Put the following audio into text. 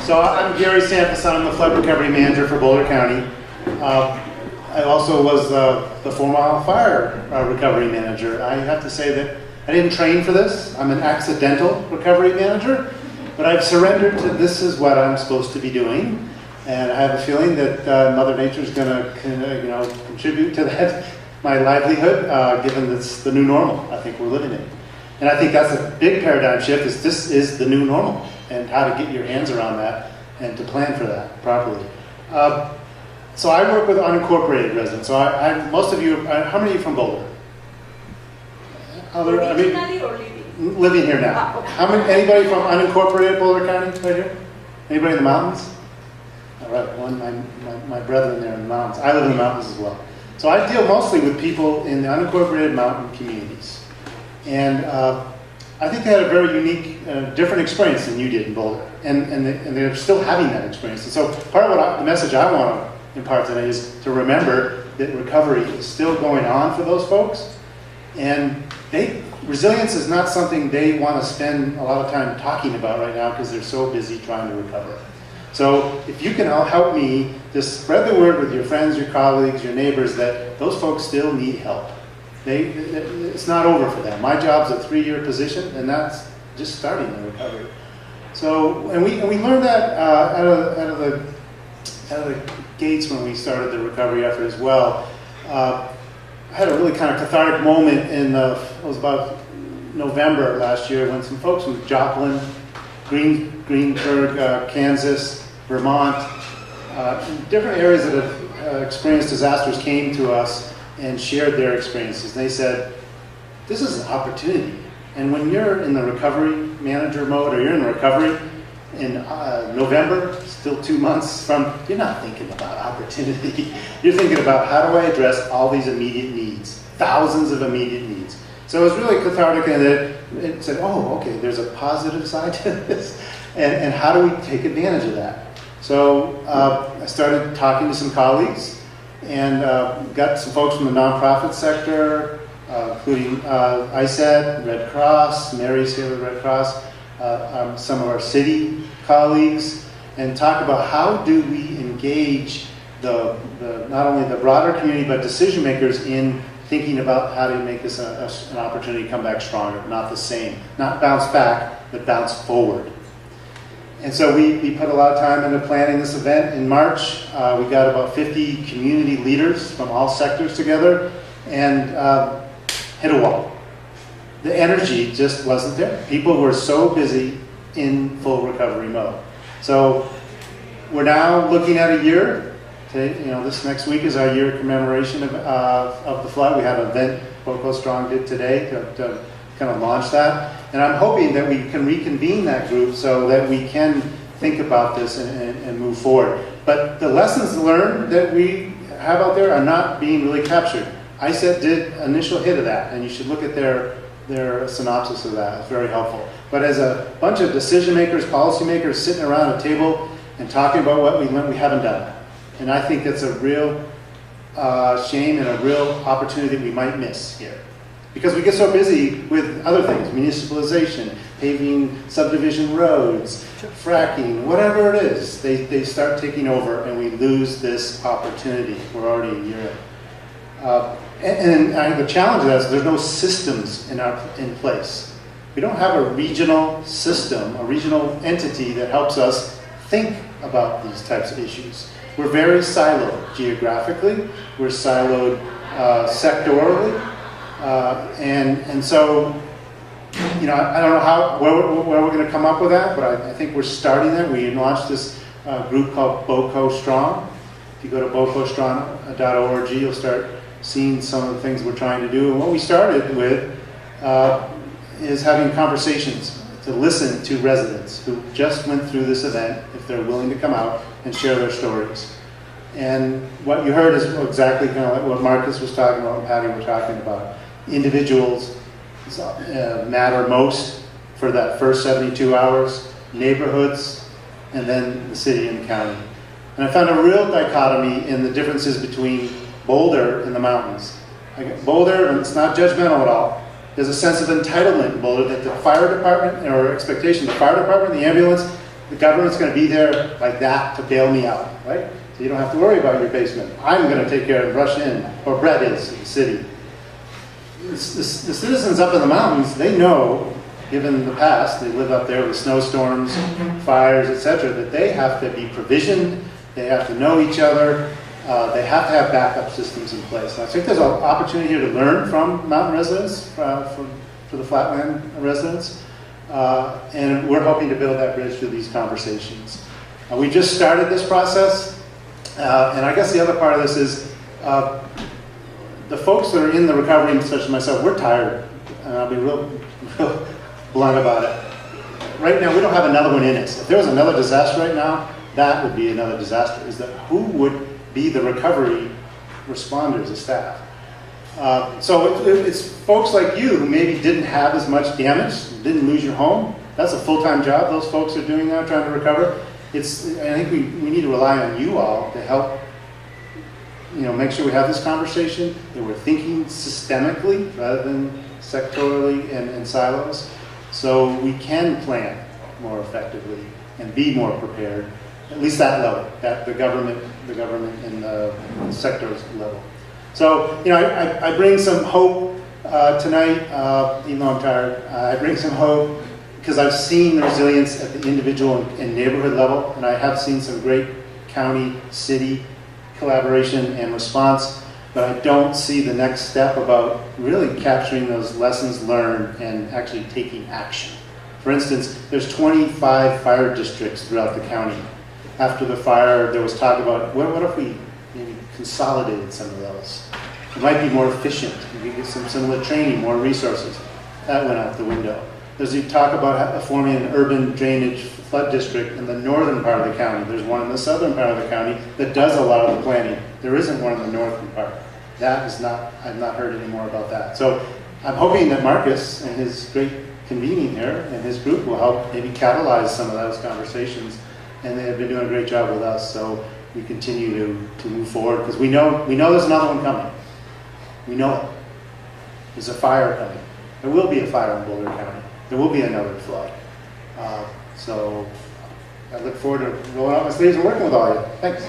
So I'm Garry Sanfacon. I'm the flood recovery manager for Boulder County. I also was the 4 Mile Fire recovery manager. I have to say that I didn't train for this. I'm an accidental recovery manager, but I've surrendered to this is what I'm supposed to be doing. And I have a feeling that Mother Nature is going to contribute to that, my livelihood, given this the new normal I think we're living in. And I think that's a big paradigm shift, is this is the new normal, and how to get your hands around that and to plan for that properly. So I work with unincorporated residents. So most of you, how many of you from Boulder? Originally or living? Living here now. Ah, okay. How many? Anybody from unincorporated Boulder County right here? Anybody in the mountains? All right, my brethren there in the mountains. I live in the mountains as well. So I deal mostly with people in the unincorporated mountain communities. And I think they had a very unique, different experience than you did in Boulder. And they're still having that experience. And so part of the message I want to impart today is to remember that recovery is still going on for those folks. And resilience is not something they want to spend a lot of time talking about right now because they're so busy trying to recover. So if you can help me, just spread the word with your friends, your colleagues, your neighbors that those folks still need help. It's not over for them. My job's a 3-year position, and that's just starting the recovery. So, and we learned that out of the gates when we started the recovery effort as well. I had a really kind of cathartic moment it was about November last year when some folks from Joplin, Greenburg, Kansas, Vermont, different areas that have experienced disasters came to us and shared their experiences. They said, this is an opportunity. And when you're in the recovery manager mode, or you're in recovery in November, still 2 months from, you're not thinking about opportunity. You're thinking about, how do I address all these immediate needs, thousands of immediate needs. So it was really cathartic, and it said, oh, okay, there's a positive side to this. And how do we take advantage of that? So I started talking to some colleagues, and got some folks from the nonprofit sector, including ISED, Red Cross, Mary's here with Red Cross, some of our city colleagues, and talk about how do we engage not only the broader community but decision makers in thinking about how to make this an opportunity to come back stronger, not the same, not bounce back, but bounce forward. And so we put a lot of time into planning this event. In March, we got about 50 community leaders from all sectors together and hit a wall. The energy just wasn't there. People were so busy in full recovery mode. So we're now looking at a year. This next week is our year commemoration of the flood. We had an event Boco Strong did today to kind of launch that. And I'm hoping that we can reconvene that group so that we can think about this and move forward. But the lessons learned that we have out there are not being really captured. ISET did initial hit of that, and you should look at their synopsis of that. It's very helpful. But as a bunch of decision makers, policy makers sitting around a table and talking about what we learned, we haven't done that. And I think that's a real shame and a real opportunity that we might miss here. Because we get so busy with other things, municipalization, paving subdivision roads, fracking, whatever it is, they start taking over and we lose this opportunity. We're already a year in. And I think the challenge of that is there's no systems in place. We don't have a regional system, a regional entity that helps us think about these types of issues. We're very siloed geographically, we're siloed sectorally. And so, I don't know where we're going to come up with that, but I think we're starting there. We launched this group called Boco Strong. If you go to bocostrong.org, you'll start seeing some of the things we're trying to do. And what we started with is having conversations to listen to residents who just went through this event, if they're willing to come out and share their stories. And what you heard is exactly kind of like what Marcus was talking about and Patty were talking about. Individuals matter most for that first 72 hours, neighborhoods, and then the city and the county. And I found a real dichotomy in the differences between Boulder and the mountains. Boulder, and it's not judgmental at all, there's a sense of entitlement in Boulder that the fire department, or expectation, the fire department, the ambulance, the government's going to be there like that to bail me out, right? So you don't have to worry about your basement. I'm going to take care and rush in, or Brett is, in the city. The citizens up in the mountains, they know, given the past, they live up there with snowstorms, fires, etc., that they have to be provisioned, they have to know each other, they have to have backup systems in place. And I think there's an opportunity here to learn from mountain residents, for the flatland residents, and we're hoping to build that bridge through these conversations. We just started this process, and I guess the other part of this is the folks that are in the recovery, such as myself, we're tired, and I'll be real blunt about it. Right now, we don't have another one in us. If there was another disaster right now, that would be another disaster. Is that who would be the recovery responders, the staff? So it's folks like you who maybe didn't have as much damage, didn't lose your home. That's a full-time job those folks are doing now, trying to recover. I think we need to rely on you all to help, make sure we have this conversation, that we're thinking systemically rather than sectorally and in silos, so we can plan more effectively and be more prepared, at least that level, at the government and the sector's level. So, I bring some hope tonight, even though I'm tired. I bring some hope because I've seen the resilience at the individual and neighborhood level, and I have seen some great county, city collaboration and response, but I don't see the next step about really capturing those lessons learned and actually taking action. For instance, there's 25 fire districts throughout the county. After the fire, there was talk about, what if we maybe consolidated some of those? It might be more efficient. We could get some similar training, more resources. That went out the window. There's talk about forming an urban drainage flood district in the northern part of the county. There's one in the southern part of the county that does a lot of the planning. There isn't one in the northern part. That is not, I've not heard any more about that. So I'm hoping that Marcus and his great convening here and his group will help maybe catalyze some of those conversations. And they have been doing a great job with us. So we continue to move forward because we know there's another one coming. We know it. There's a fire coming. There will be a fire in Boulder County. There will be another flood. So I look forward to rolling out my sleeves and working with all of you. Thanks.